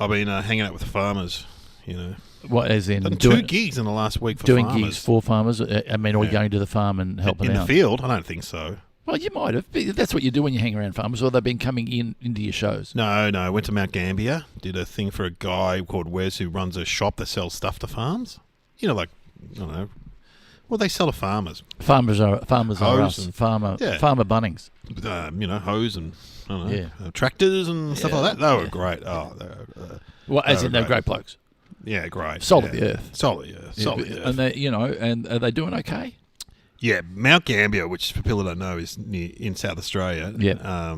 I've been hanging out with farmers, What, as in Done doing 2 gigs in the last week for doing farmers. gigs for farmers? I mean, or going to the farm and helping in out? the field? I don't think so. Well, you might have. That's what you do when you hang around farmers, or they've been coming into your shows. No. I went to Mount Gambier, did a thing for a guy called Wes who runs a shop that sells stuff to farms. Like, I don't know. Well, they sell to farmers. Farmers are Hose us. and- Farmer Yeah. Bunnings. Hose and, I don't know, Yeah. tractors and stuff like that. They were great. Oh, Well, as in they're great. great blokes. yeah, great. Salt yeah. of the earth. Salt of the earth. Salt of the earth. And they, and are they doing okay? Yeah, Mount Gambier, which for people that don't know is in South Australia. Yeah.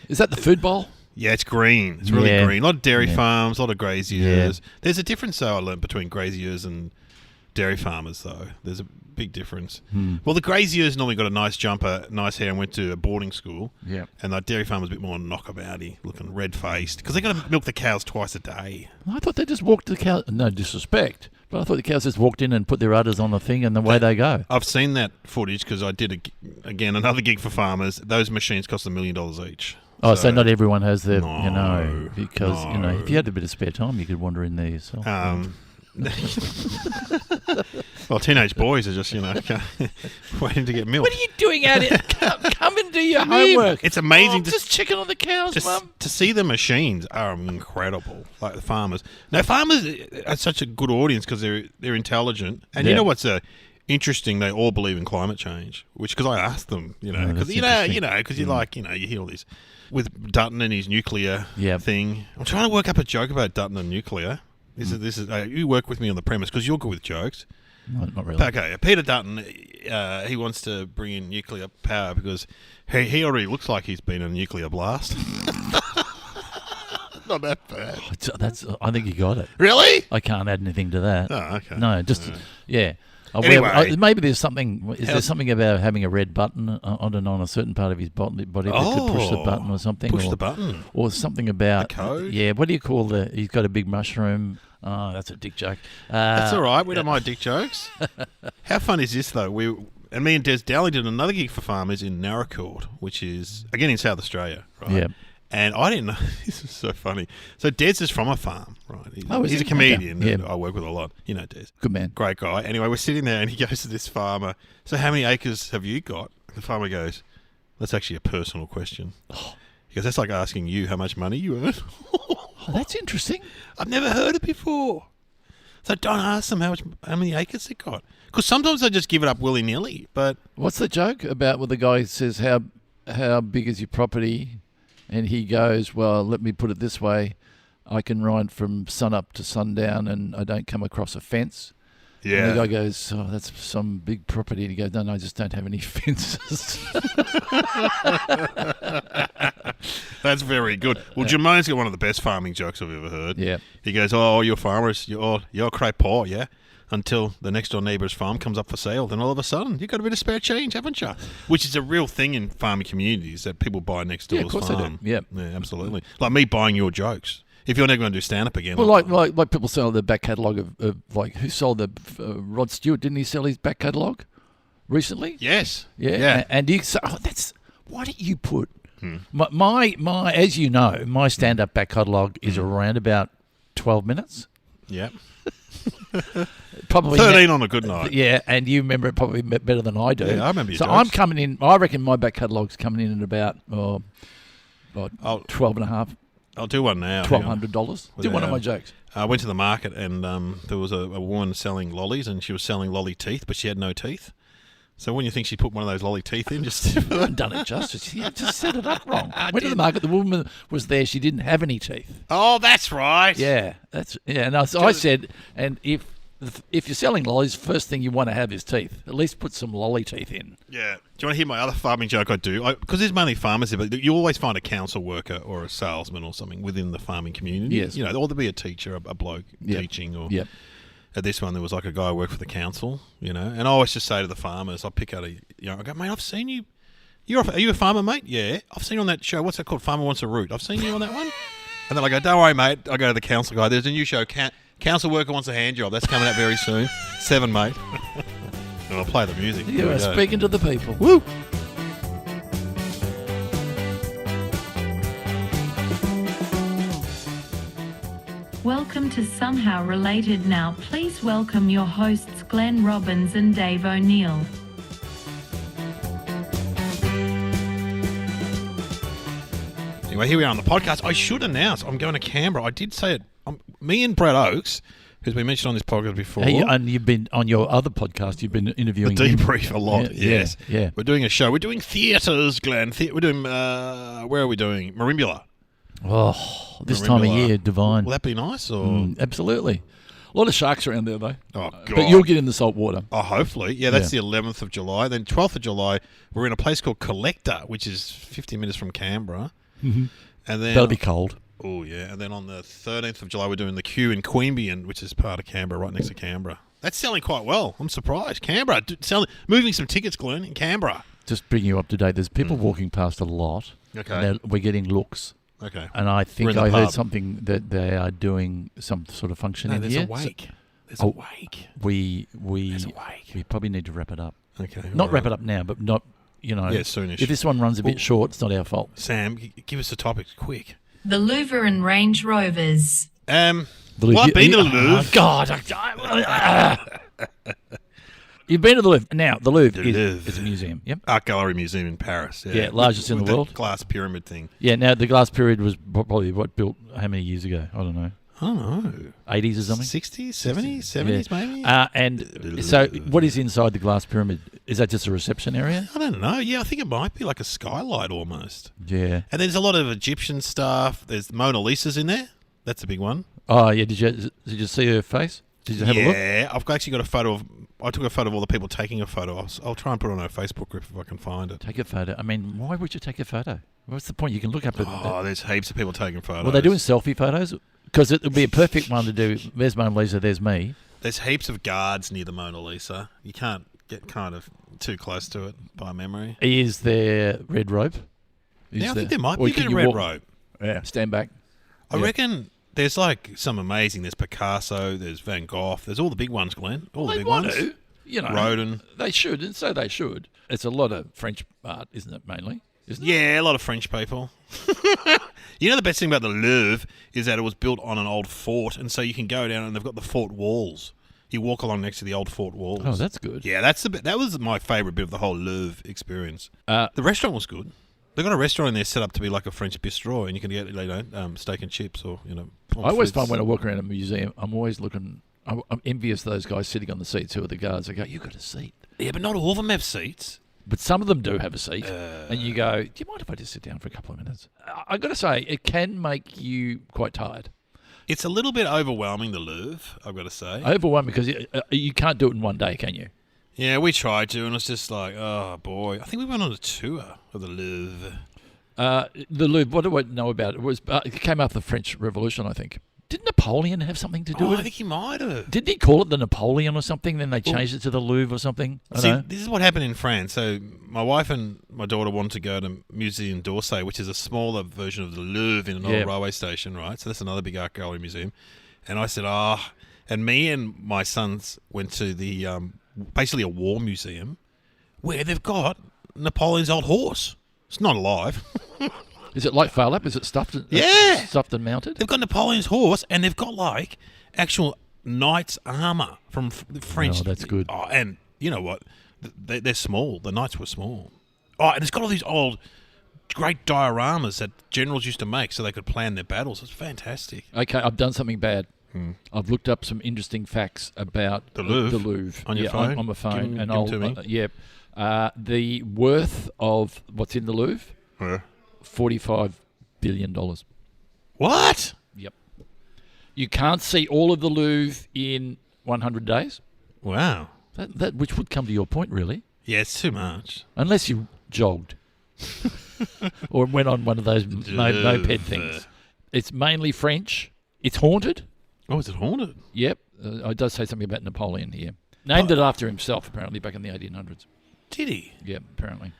Is that the food bowl? Yeah, it's green. It's really green. A lot of dairy Yeah. farms, a lot of graziers. There's a difference, though, I learned, between graziers and dairy farmers, though. There's a big difference. Well, the graziers normally got a nice jumper, nice hair, and went to a boarding school. Yeah. And the dairy farmers a bit more knockabout-y, looking red-faced, because they got to milk the cows twice a day. I thought they just walked the cow. No disrespect, but I thought the cows just walked in and put their udders on the thing, and away they go. I've seen that footage because I did, another gig for farmers. Those machines cost $1 million each. Oh, so not everyone has their, No, because no. if you had a bit of spare time, you could wander in there yourself. Well, teenage boys are just, waiting to get milk. What are you doing out here? Come and do your homework. It's amazing. I'm just checking on the cows, Mum. To see the machines are incredible, like the farmers. Now, farmers are such a good audience because they're intelligent, and you know what's interesting? They all believe in climate change, which because I asked them, because because you hear all this with Dutton and his nuclear thing. I'm trying to work up a joke about Dutton and nuclear. This is you work with me on the premise because you're good with jokes. No, not really. Okay, Peter Dutton, he wants to bring in nuclear power because he already looks like he's been in a nuclear blast. Not that bad. I think you got it. Really? I can't add anything to that. Oh, okay. No, just yeah. Anyway. Maybe there's something. Is there something about having a red button on a certain part of his body that could push the button or something? Push the button. Or something about the code. Yeah. What do you call he's got a big mushroom. Oh, that's a dick joke. That's all right. We don't mind dick jokes. How fun is this though? Me and Des Dally did another gig for farmers in Narracourt, which is again in South Australia, right? Yeah. And I didn't know, this is so funny. So Des is from a farm, right? He's a comedian that I work with a lot. You know Des. Good man. Great guy. Anyway, we're sitting there and he goes to this farmer, so how many acres have you got? The farmer goes, that's actually a personal question. He goes, that's like asking you how much money you earn. Oh, that's interesting. I've never heard it before. So don't ask them how many acres they got. Because sometimes they just give it up willy-nilly. But what's the joke about where the guy says, how big is your property? And he goes, well, let me put it this way. I can ride from sun up to sundown and I don't come across a fence. yeah. And the guy goes, oh, that's some big property. And he goes, no, I just don't have any fences. That's very good. Well, Jermaine's got one of the best farming jokes I've ever heard. Yeah. He goes, oh, you're farmers, you're quite poor, yeah? Until the next door neighbour's farm comes up for sale, then all of a sudden you've got a bit of spare change, haven't you? Which is a real thing in farming communities that people buy next door's of course farm. they do. Yeah, absolutely. Like me buying your jokes. If you're never going to do stand-up again. Well, like people sell the back catalogue of like, who sold the Rod Stewart? Didn't he sell his back catalogue recently? Yes. Yeah. And you say, why don't you put my as you know, my stand-up back catalogue is around about 12 minutes. Yeah. Probably 13 on a good night. Yeah, and you remember it probably better than I do. Yeah, I remember your So jokes. I'm coming in, I reckon my back catalogue's coming in at about 12 and a half, I'll do one now. $1,200. Do one of my jokes. I went to the market and there was a woman selling lollies and she was selling lolly teeth, but she had no teeth. So when you think she put one of those lolly teeth in, just... You haven't done it justice. You just set it up wrong. Went to the market, the woman was there, she didn't have any teeth. Oh, that's right. Yeah, and so I said, and if you're selling lollies, first thing you want to have is teeth. At least put some lolly teeth in. Yeah. Do you want to hear my other farming joke I do? Because there's mainly farmers here, but you always find a council worker or a salesman or something within the farming community. Yes. You know, or there'll be a teacher, a bloke teaching. Or at this one, there was like a guy who worked for the council, you know. And I always just say to the farmers, I pick out I go, mate, I've seen you. Are you a farmer, mate? Yeah. I've seen you on that show. What's that called? Farmer Wants a Root. I've seen you on that one. And then I go, don't worry, mate. I go to the council guy. There's a new show, Council Worker Wants a Hand Job. That's coming out very soon. 7, mate. And I'll play the music. You are speaking to the people. Woo! Welcome to Somehow Related Now. Please welcome your hosts Glenn Robbins and Dave O'Neill. Anyway, here we are on the podcast. I should announce I'm going to Canberra. I did say it. Me and Brad Oakes, who's been mentioned on this podcast before. Hey, and you've been on your other podcast. You've been interviewing the debrief him. a lot. Yes, yeah. We're doing a show. We're doing theatres, Glenn. We're doing. Where are we doing? Marimbula. Oh, this time of year, divine. Will that be nice? Or absolutely. A lot of sharks around there, though. Oh, God. But you'll get in the salt water. Oh, hopefully. Yeah, that's the 11th of July. Then 12th of July, we're in a place called Collector, which is 50 minutes from Canberra. Mm-hmm. And then that'll be cold. Oh, yeah. And then on the 13th of July, we're doing the Q in Queanbeyan, which is part of Canberra, right next to Canberra. That's selling quite well. I'm surprised. Canberra, moving some tickets, Glenn, in Canberra. Just bring you up to date. There's people walking past a lot. Okay. And we're getting looks. Okay. And I think I heard something that they are doing some sort of function in here. There's a wake. There's a wake. There's a wake. We probably need to wrap it up. Okay. Not wrap it up now, but not, soonish. If this one runs a bit short, it's not our fault. Sam, give us the topics quick. The Louvre and Range Rovers. I've been to the Louvre. Oh, God. You've been to the Louvre. Now, the Louvre is a museum. Yep. Art Gallery Museum in Paris. Yeah, largest in the world. Glass pyramid thing. Yeah, now the glass period was probably built how many years ago? I don't know. I don't know. 80s or something? 60s, 70s maybe? And so what is inside the glass pyramid? Is that just a reception area? I don't know. Yeah, I think it might be like a skylight almost. Yeah. And there's a lot of Egyptian stuff. There's Mona Lisa's in there. That's a big one. Oh, yeah. Did you see her face? Did you have a look? Yeah. I've actually got a photo of... I took a photo of all the people taking a photo. I'll try and put it on our Facebook group if I can find it. Take a photo. I mean, why would you take a photo? What's the point? You can look up at... there's heaps of people taking photos. Well, they're doing selfie photos because it would be a perfect one to do. There's Mona Lisa, there's me. There's heaps of guards near the Mona Lisa. You can't get kind of too close to it by memory. Is there red rope? I think there might be a bit of red rope. Yeah, stand back. I reckon there's like some amazing. There's Picasso, there's Van Gogh, there's all the big ones, Glenn. All the big ones. Rodin. They should, and so they should. It's a lot of French art, isn't it, mainly? Yeah, a lot of French people. You know the best thing about the Louvre is that it was built on an old fort, and so you can go down and they've got the fort walls. You walk along next to the old fort walls. Oh, that's good. Yeah, that was my favourite bit of the whole Louvre experience. The restaurant was good. They've got a restaurant in there set up to be like a French bistro, and you can get steak and chips or I always find when I walk around a museum, I'm always looking. I'm envious of those guys sitting on the seats who are the guards. I go, you got a seat. Yeah, but not all of them have seats. But some of them do have a seat, and you go, do you mind if I just sit down for a couple of minutes? I got to say, it can make you quite tired. It's a little bit overwhelming, the Louvre, I've got to say. Overwhelming because you can't do it in one day, can you? Yeah, we tried to, and it's just like, oh, boy. I think we went on a tour of the Louvre. The Louvre, what do I know about it? It came after the French Revolution, I think. Did Napoleon have something to do with it? I think he might have. Didn't he call it the Napoleon or something? Then they changed it to the Louvre or something? This is what happened in France. So my wife and my daughter wanted to go to Museum d'Orsay, which is a smaller version of the Louvre in an old railway station, right? So that's another big art gallery museum. And I said, and me and my sons went to the basically a war museum where they've got Napoleon's old horse. It's not alive. Is it like Farlap? Is it stuffed? Stuffed and mounted? They've got Napoleon's horse, and they've got like actual knight's armour from the French. Oh, that's good. Oh, and you know what? They're small. The knights were small. Oh, and it's got all these old great dioramas that generals used to make so they could plan their battles. It's fantastic. Okay, I've done something bad. I've looked up some interesting facts about the Louvre. The Louvre. On your phone? On my phone. Give them to me. The worth of what's in the Louvre, $45 billion. What? Yep. You can't see all of the Louvre in 100 days. Wow. That which would come to your point, really. Yeah, it's too much. Unless you jogged. Or went on one of those moped things. It's mainly French. It's haunted. Oh, is it haunted? Yep. It does say something about Napoleon here. Named it after himself, apparently, back in the 1800s. Did he? Yeah, apparently.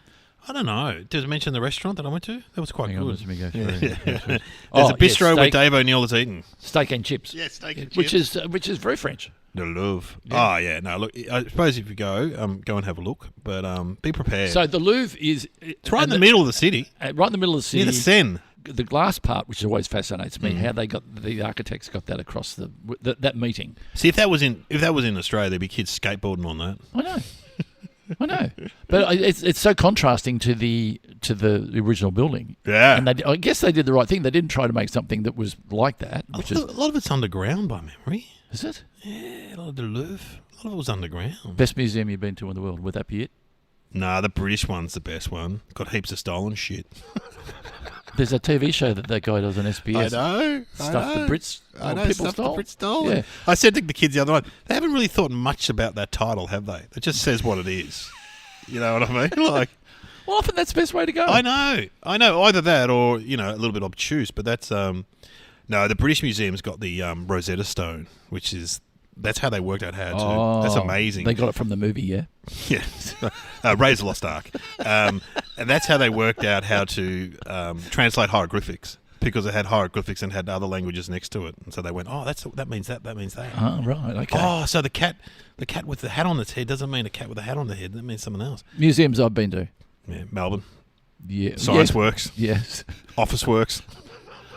I don't know. Did it mention the restaurant that I went to? That was quite good. Let me go through. There's a bistro where Dave O'Neill is eating. Steak and chips. Yeah, steak and chips. Which is very French. The Louvre. Yeah. Oh, yeah. No, look, I suppose if you go and have a look, but be prepared. So the Louvre is... It's right in the middle of the city. Right in the middle of the city. Near the Seine. the glass part, which always fascinates me, how the architects got that across that meeting. See, if that was in Australia, there'd be kids skateboarding on that. I know, but it's so contrasting to the original building. Yeah, and I guess they did the right thing. They didn't try to make something that was like that. A lot of it's underground by memory. Is it? Yeah, a lot of the Louvre. A lot of it was underground. Best museum you've been to in the world? Would that be it? Nah, the British one's the best one. Got heaps of stolen shit. There's a TV show that guy does on SBS. I know. Stuff the Brits. I know. People Stuff stole. the Brits stole. Yeah. I said to the kids the other night, they haven't really thought much about that title, have they? It just says what it is. You know what I mean? Like, well, often that's the best way to go. I know. Either that or a little bit obtuse. But that's no. The British Museum's got the Rosetta Stone, which is. That's how they worked out how to. Oh, that's amazing. They got it from the movie, yeah? Yeah. Raise the Lost Ark. And that's how they worked out how to translate hieroglyphics, because it had hieroglyphics and had other languages next to it. And so they went, that means that means that. Oh, right, okay. Oh, so the cat with the hat on its head doesn't mean a cat with a hat on the head. That means something else. Museums I've been to. Yeah, Melbourne. Yeah. Science Works. Yes. Office Works.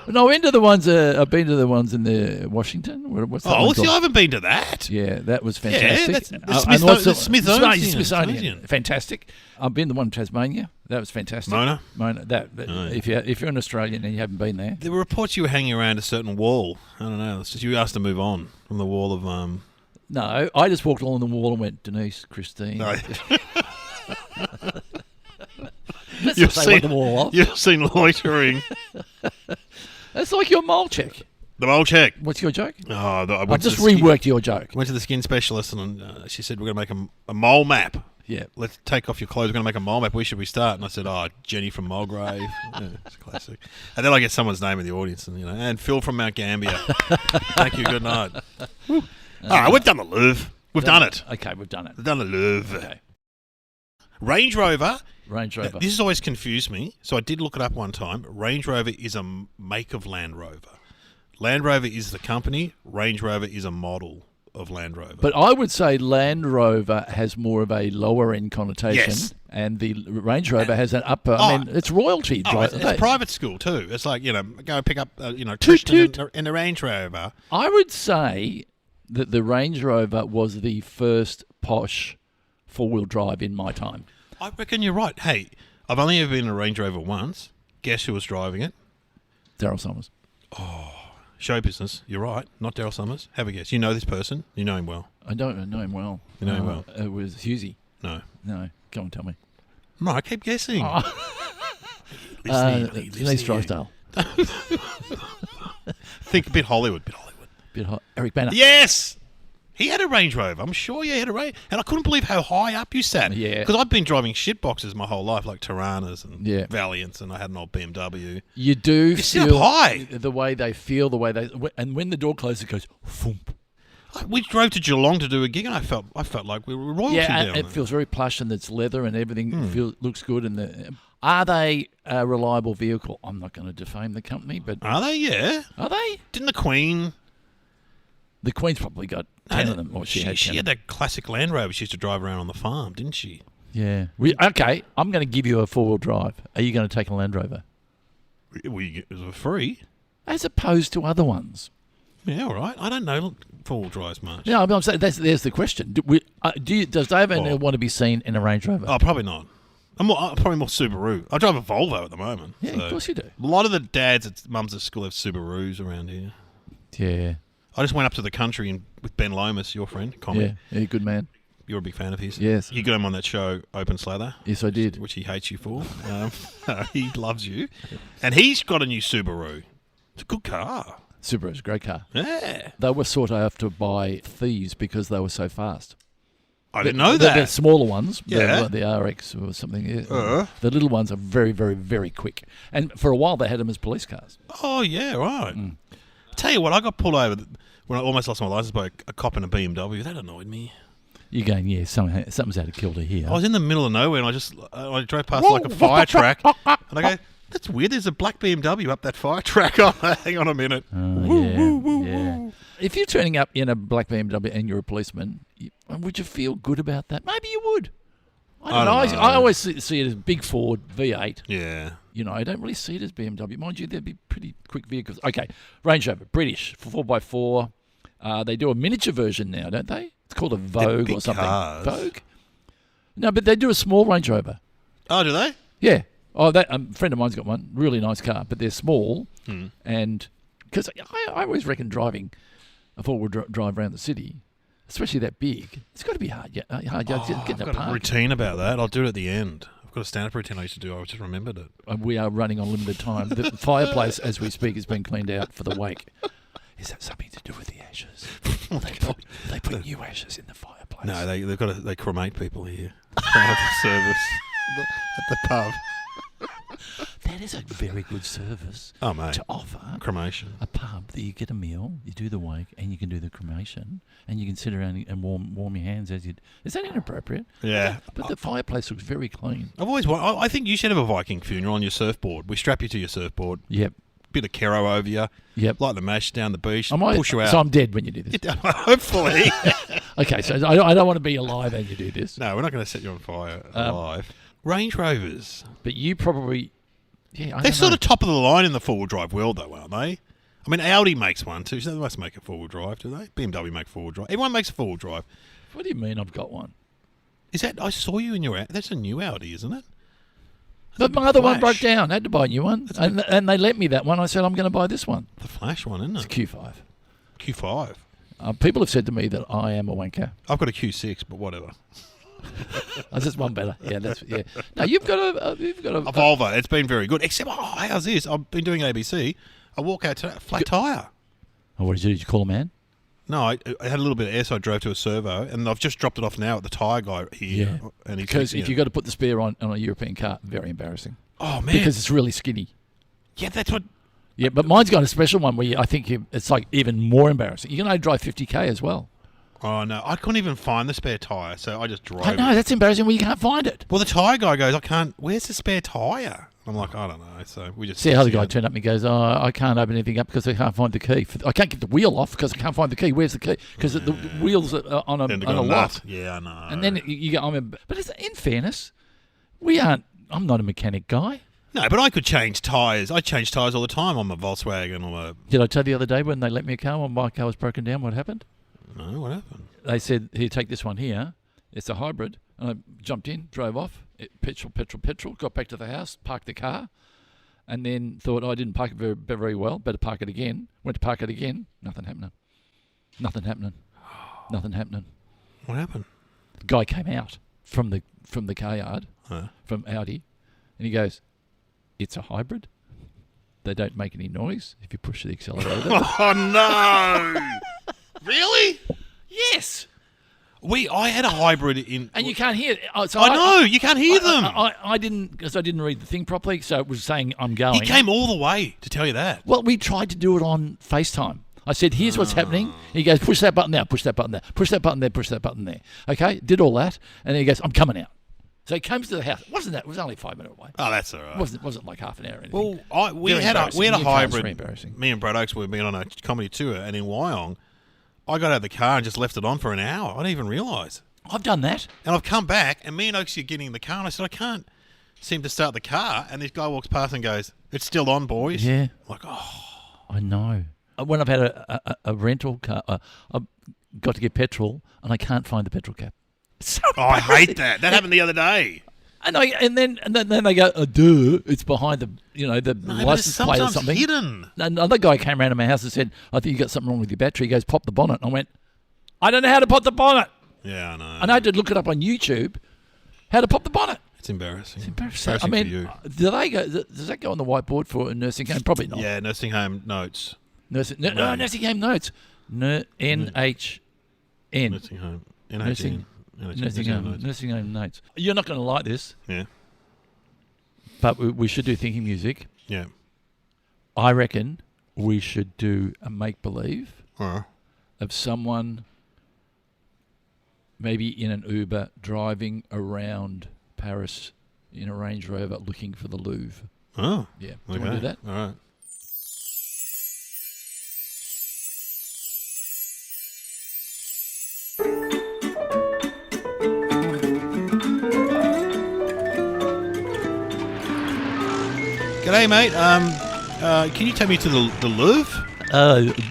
No, I've been to the ones in the Washington. What's that one I called? haven't been to that. Yeah, that was fantastic. Yeah, that's the Smithsonian. Fantastic. I've been to the one in Tasmania. That was fantastic. Mona. If you're an Australian and you haven't been there. There were reports you were hanging around a certain wall. I don't know. It's just you asked to move on from the wall of. No, I just walked along the wall and went, Denise, Christine. No. You've seen the wall off. You've seen loitering. That's like your mole check. The mole check. What's your joke? I just reworked your joke. Went to the skin specialist and she said, we're going to make a mole map. Yeah. Let's take off your clothes. We're going to make a mole map. Where should we start? And I said, Jenny from Mulgrave. Yeah, it's classic. And then I get someone's name in the audience and Phil from Mount Gambier. Thank you. Good night. All right, we've done the Louvre. We've done it. Okay, we've done it. We've done the Louvre. Okay. Range Rover. Now, this has always confused me, so I did look it up one time. Range Rover is a make of Land Rover. Land Rover is the company. Range Rover is a model of Land Rover. But I would say Land Rover has more of a lower end connotation, yes. And the Range Rover has an upper. I mean, it's royalty. It's private school too. It's like go pick up Tristan in the Range Rover. I would say that the Range Rover was the first posh 4-wheel drive in my time. I reckon you're right. Hey, I've only ever been in a Range Rover once. Guess who was driving it? Daryl Summers. Oh, show business. You're right. Not Daryl Summers. Have a guess. You know this person. You know him well. I don't know him well. You know him well. It was Husey. No. Go and tell me. No, I keep guessing. Denise Drysdale. Think a bit Hollywood. Eric Banner. Yes! He had a Range Rover. I'm sure he had a Range. And I couldn't believe how high up you sat. Yeah. Because I've been driving shit boxes my whole life, like Tiranas and yeah. Valiants, and I had an old BMW. You do you feel sit up high. The way they feel, the way they... And when the door closes, it goes... Foomp. We drove to Geelong to do a gig, and I felt like we were royalty down there. It feels very plush, and it's leather, and everything looks good. And are they a reliable vehicle? I'm not going to defame the company, but... Are they? Yeah. Are they? Didn't the Queen... The Queen's probably got 10 of them. Or she had that classic Land Rover she used to drive around on the farm, didn't she? Yeah. Okay, I'm going to give you a 4-wheel drive. Are you going to take a Land Rover? It was free. As opposed to other ones. Yeah, all right. I don't know 4-wheel drives much. No, I'm saying there's the question. Does Dave want to be seen in a Range Rover? Oh, probably not. I'm probably more Subaru. I drive a Volvo at the moment. Yeah, of course you do. A lot of the dads at mums at school have Subarus around here. Yeah. I just went up to the country with Ben Lomas, your friend, comic. Yeah, good man. You're a big fan of his. Yes. You got him on that show, Open Slather. Yes, I did. Which he hates you for. He loves you. And he's got a new Subaru. It's a good car. Subaru's a great car. Yeah. They were sought after by thieves because they were so fast. I didn't know that. The smaller ones, yeah. the RX or something. Yeah. The little ones are very, very, very quick. And for a while, they had them as police cars. Oh, yeah, right. I tell you what, I got pulled over when I almost lost my license by a cop in a BMW. That annoyed me. You're going, yeah, something's out of kilter here. I was in the middle of nowhere and I drove past like a fire track and I go, that's weird, there's a black BMW up that fire track. Oh, hang on a minute. Yeah. If you're turning up in a black BMW and you're a policeman, would you feel good about that? Maybe you would. I don't know. I always see it as big Ford V8. Yeah. I don't really see it as BMW. Mind you, they'd be pretty quick vehicles. Okay, Range Rover, British, 4x4. They do a miniature version now, don't they? It's called a Vogue or something. Cars. Vogue? No, but they do a small Range Rover. Oh, do they? Yeah. Oh, that a friend of mine's got one. Really nice car, but they're small. And because I always reckon driving a four-wheel drive around the city, especially that big, it's got to be hard. I've got a routine about that. I'll do it at the end. I've got a stand-up routine I used to do. I just remembered it. We are running on limited time. The fireplace, as we speak, is being cleaned out for the wake. Is that something to do with the ashes? They put new ashes in the fireplace. No, they cremate people here. Part of the service at the pub. That is a very good service to offer. Cremation. A pub that you get a meal, you do the wake, and you can do the cremation, and you can sit around and warm your hands as you. Is that inappropriate? Yeah. But the fireplace looks very clean. I think you should have a Viking funeral on your surfboard. We strap you to your surfboard. Yep. Bit of Kero over you. Yep. Light the mash down the beach. Push you out. So I'm dead when you do this. Hopefully. Okay, so I don't want to be alive and you do this. No, we're not going to set you on fire alive. Range Rovers. But you probably... Yeah, They're sort of top of the line in the four-wheel drive world, though, aren't they? I mean, Audi makes one too, so they must make a four-wheel drive, do they? BMW make four-wheel drive. Everyone makes a four-wheel drive. What do you mean I've got one? Is that... I saw you in your... That's a new Audi, isn't it? But my other one broke down. I had to buy a new one. And they lent me that one. I said, I'm going to buy this one. The Flash one, isn't it? It's a Q5. Q5? People have said to me that I am a wanker. I've got a Q6, but whatever. That's just one better. Yeah, No, you've got a Volvo. It's been very good. Except, how's this? I've been doing ABC. I walk out today, flat tyre. Oh, what did you do? Did you call a man? No, I had a little bit of air, so I drove to a servo, and I've just dropped it off now at the tyre guy here. Yeah. And because if you've got to put the spare on a European car, very embarrassing. Oh, man. Because it's really skinny. Yeah, that's what... Yeah, but mine's got a special one where I think it's like even more embarrassing. You can only drive 50k as well. Oh, no. I couldn't even find the spare tyre, so I just drove I know, that's embarrassing when you can't find it. Well, the tyre guy goes, where's the spare tyre? I'm like, I don't know. So we just... See how the guy turned up and he goes, I can't open anything up because I can't find the key. I can't get the wheel off because I can't find the key. Where's the key? Because the wheels are on a lock. Yeah, I know. And then you go, but in fairness, I'm not a mechanic guy. No, but I could change tyres. I change tyres all the time on my Volkswagen. Did I tell you the other day when they let me a car when my car was broken down, what happened? No, what happened? They said, here, take this one here. It's a hybrid. And I jumped in, drove off, petrol, got back to the house, parked the car, and then thought, I didn't park it very, very well, better park it again. Went to park it again, nothing happening. What happened? The guy came out from the car yard, from Audi, and he goes, it's a hybrid. They don't make any noise if you push the accelerator. Oh, no! Really? Yes. I had a hybrid in... And you can't hear... So I know, you can't hear them. I didn't, because I didn't read the thing properly, so it was saying I'm going. He came all the way to tell you that. Well, we tried to do it on FaceTime. I said, here's what's happening. He goes, push that button there, push that button there, push that button there, push that button there. Okay, did all that, and then he goes, I'm coming out. So he comes to the house. It was only 5 minutes away. Oh, that's all right. It wasn't like half an hour or anything. Well, we had a hybrid. Very embarrassing. Me and Brad Oakes were being on a comedy tour, and in Wyong, I got out of the car and just left it on for an hour. I didn't even realise. I've done that. And I've come back, and me and Oakes are getting in the car, and I said, I can't seem to start the car. And this guy walks past and goes, it's still on, boys. Yeah. I'm like, oh. I know. When I've had a rental car, I've got to get petrol, and I can't find the petrol cap. So I hate that. That happened the other day. And then they go, duh, it's behind the license plate or something. Hidden. Another guy came around to my house and said, I think you got something wrong with your battery. He goes, pop the bonnet. And I went, I don't know how to pop the bonnet. Yeah, I know. And I had to look it up on YouTube, how to pop the bonnet. It's embarrassing. It's embarrassing. I mean, does that go on the whiteboard for a nursing home? Probably not. Yeah, nursing home notes. Nursing home notes. N-H-N. Nursing home. N-H-N. Nursing home notes. You're not going to like this. Yeah. But we should do thinking music. Yeah. I reckon we should do a make-believe of someone maybe in an Uber driving around Paris in a Range Rover looking for the Louvre. Oh. Yeah. Do you want to do that? All right. G'day, mate. Can you take me to the Louvre?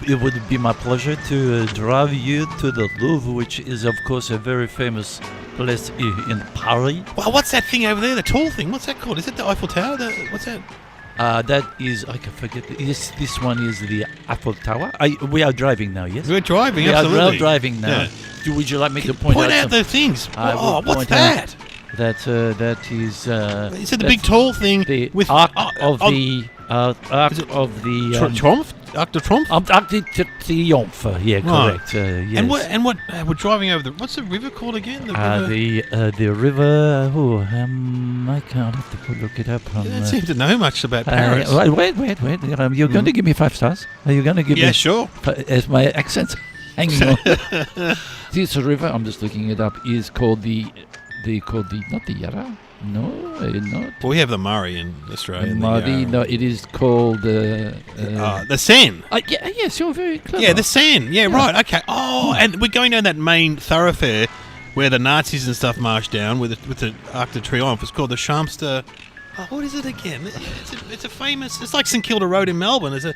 It would be my pleasure to drive you to the Louvre, which is, of course, a very famous place in Paris. Well, what's that thing over there? The tall thing. What's that called? Is it the Eiffel Tower? What's that? That is, I can forget. This one is the Eiffel Tower. We are driving now, yes? We're driving, we absolutely. We are driving now. Yeah. Would you like me to point out the things? What's that? That is... is it the big tall thing with Arc of the... Arc of the... Triomphe? Arc de Triomphe? Arc de Triomphe, yeah, correct. Yes. And what we're driving over what's the river called again? The river... I can't have to look it up. You don't seem to know much about Paris. Wait. You're going to give me 5 stars? Are you going to give me... Yeah, sure. As my accent's hanging on. This river, I'm just looking it up, is called not the Yarra. No, not. Well, we have the Murray in Australia. No, it is called the Seine. Yes, you're very clever. Yeah, the Seine. Yeah, right. Okay. Oh, and we're going down that main thoroughfare where the Nazis and stuff marched down with the Arc de Triomphe. It's called the Champs de... Oh, what is it again? It's a famous... It's like St Kilda Road in Melbourne. It's the...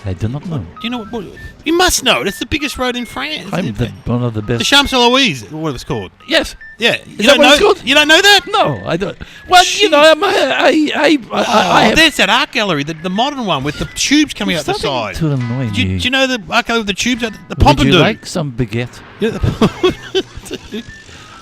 I do not know. Do you know what? You must know it. It's the biggest road in France. One of the best. The Champs-Élysées, what it's called. Yes. Yeah. Is that what it's called? You don't know that? No, I don't. Well, Jeez. There's that art gallery, the modern one with the tubes coming out the side. To annoy me. Do you know the art gallery with the tubes out the Pompidou? Would you like some baguette? Yeah,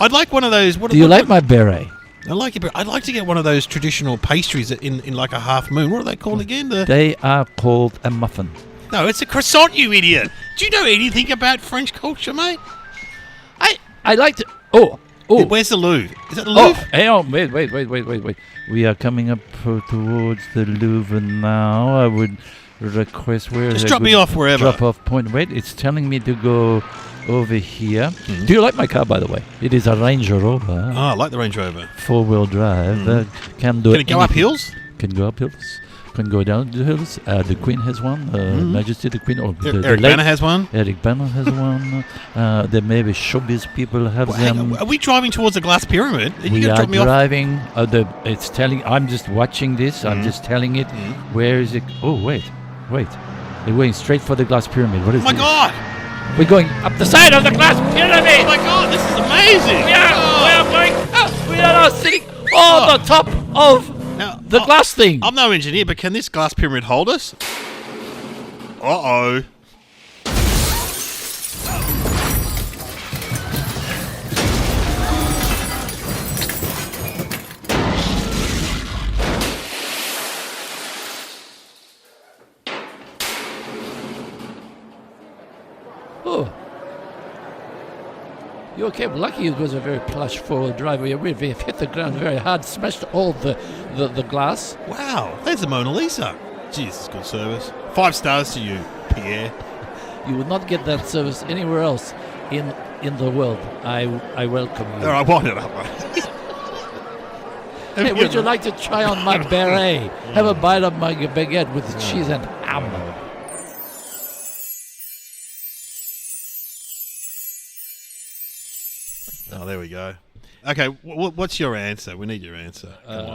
I'd like one of those. Do you like my beret? I like it, but I'd like to get one of those traditional pastries in like a half moon. What are they called again? They are called a muffin. No, it's a croissant, you idiot. Do you know anything about French culture, mate? I like to... Oh. Where's the Louvre? Is it the Louvre? Wait. We are coming up towards the Louvre now. I would request... Just drop me off wherever. Drop off point. Wait, it's telling me to go... over here. Mm-hmm. Do you like my car, by the way? It is a Range Rover. Oh, I like the Range Rover. 4-wheel drive. Can it go up hills? Can go up hills. Can go down the hills. The Queen has one. Majesty, the Queen. Eric Bana has one. Eric Bana has one. There may be showbiz people have them. Are we driving towards the Glass Pyramid? We are driving. It's telling. I'm just watching this. I'm just telling it. Where is it? Oh, wait. They're going straight for the Glass Pyramid. What is this? Oh, my God. We're going up the side of the Glass Pyramid! Oh my God, this is amazing! We are going up! We are now sitting on the top of the glass thing! I'm no engineer, but can this Glass Pyramid hold us? Uh-oh. Oh. You okay? Well, lucky it was a very plush four-wheel drive. We have hit the ground very hard, smashed all the glass. Wow, there's the Mona Lisa. Jesus, good service. 5 stars to you, Pierre. You would not get that service anywhere else in the world. I welcome you. All right, wind it up. Hey, would you like to try on my beret? Have a bite of my baguette with cheese and ham. Oh, there we go. Okay, what's your answer? We need your answer.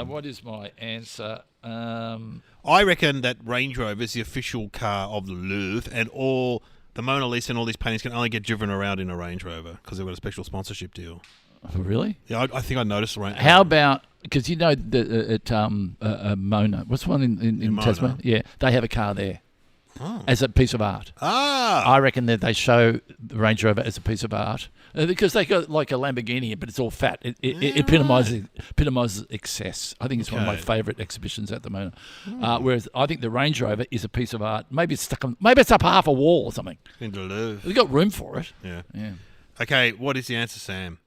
What is my answer? I reckon that Range Rover is the official car of the Louvre, and all the Mona Lisa and all these paintings can only get driven around in a Range Rover because they've got a special sponsorship deal. Really? Yeah, I think I noticed the Range Rover. How about, because you know at Mona, what's the one in Tasmania? Yeah, they have a car there. Oh. As a piece of art. I reckon that they show the Range Rover as a piece of art because they got like a Lamborghini, but it's all fat. It epitomizes excess. I think it's one of my favourite exhibitions at the moment. Whereas I think the Range Rover is a piece of art. Maybe it's up half a wall or something. In the Louvre. We've got room for it. Yeah. Okay, what is the answer, Sam?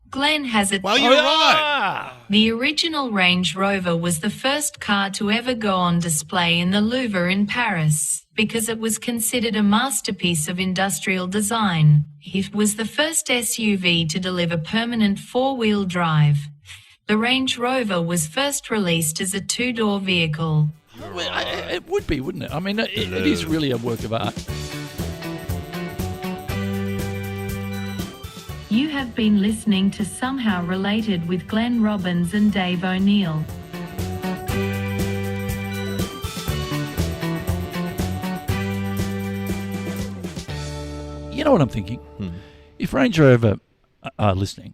Glenn has it. Well, you're right. The original Range Rover was the first car to ever go on display in the Louvre in Paris because it was considered a masterpiece of industrial design. It was the first SUV to deliver permanent 4-wheel drive. The Range Rover was first released as a 2-door vehicle. Well, it would be, wouldn't it? I mean, it is really a work of art. You have been listening to Somehow Related with Glenn Robbins and Dave O'Neill. You know what I'm thinking? If Range Rover are listening,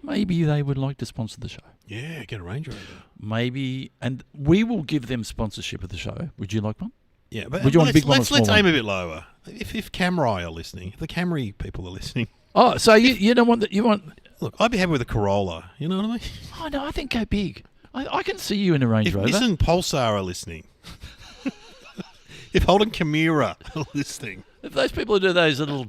maybe they would like to sponsor the show. Yeah, get a Range Rover. Maybe, and we will give them sponsorship of the show. Would you like one? Yeah, but would you want a big one or small let's aim one? a bit lower. If Camry are listening, if the Camry people are listening. Oh, so you don't want that? You want? Look, I'd be happy with a Corolla. You know what I mean? Oh no, I think go big. I can see you in a Range Rover. If Nissan Pulsar are listening, if Holden Camira are listening, if those people who do those little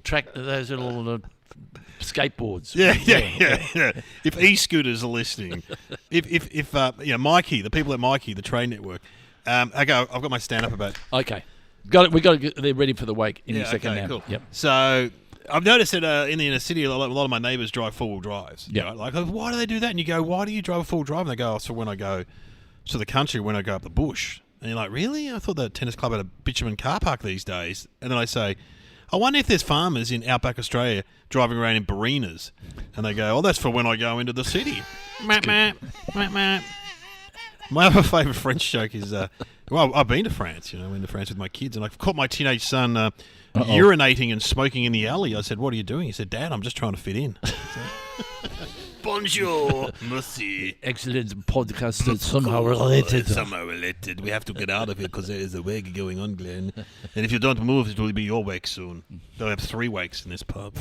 skateboards, yeah. If e-scooters are listening, if Mikey, the people at Mikey, the train network, I've got my stand up about. Okay, got it. We got to get. They're ready for the wake in a second now. Cool. Yep. So I've noticed that in the inner city, a lot of my neighbours drive four-wheel drives. Yeah. Right? Like, why do they do that? And you go, why do you drive a four-wheel drive? And they go, so when I go to the country, when I go up the bush. And you're like, really? I thought the tennis club had a bitumen car park these days. And then I say, I wonder if there's farmers in outback Australia driving around in Barinas. And they go, oh, that's for when I go into the city. Map. My other favourite French joke is, I've been to France. I went to France with my kids, and I caught my teenage son urinating and smoking in the alley. I said, what are you doing? He said, Dad, I'm just trying to fit in. Bonjour, merci. Excellent podcast that's somehow related. Somehow related. We have to get out of here because there is a wake going on, Glenn. And if you don't move, it will be your wake soon. They'll have 3 wakes in this pub.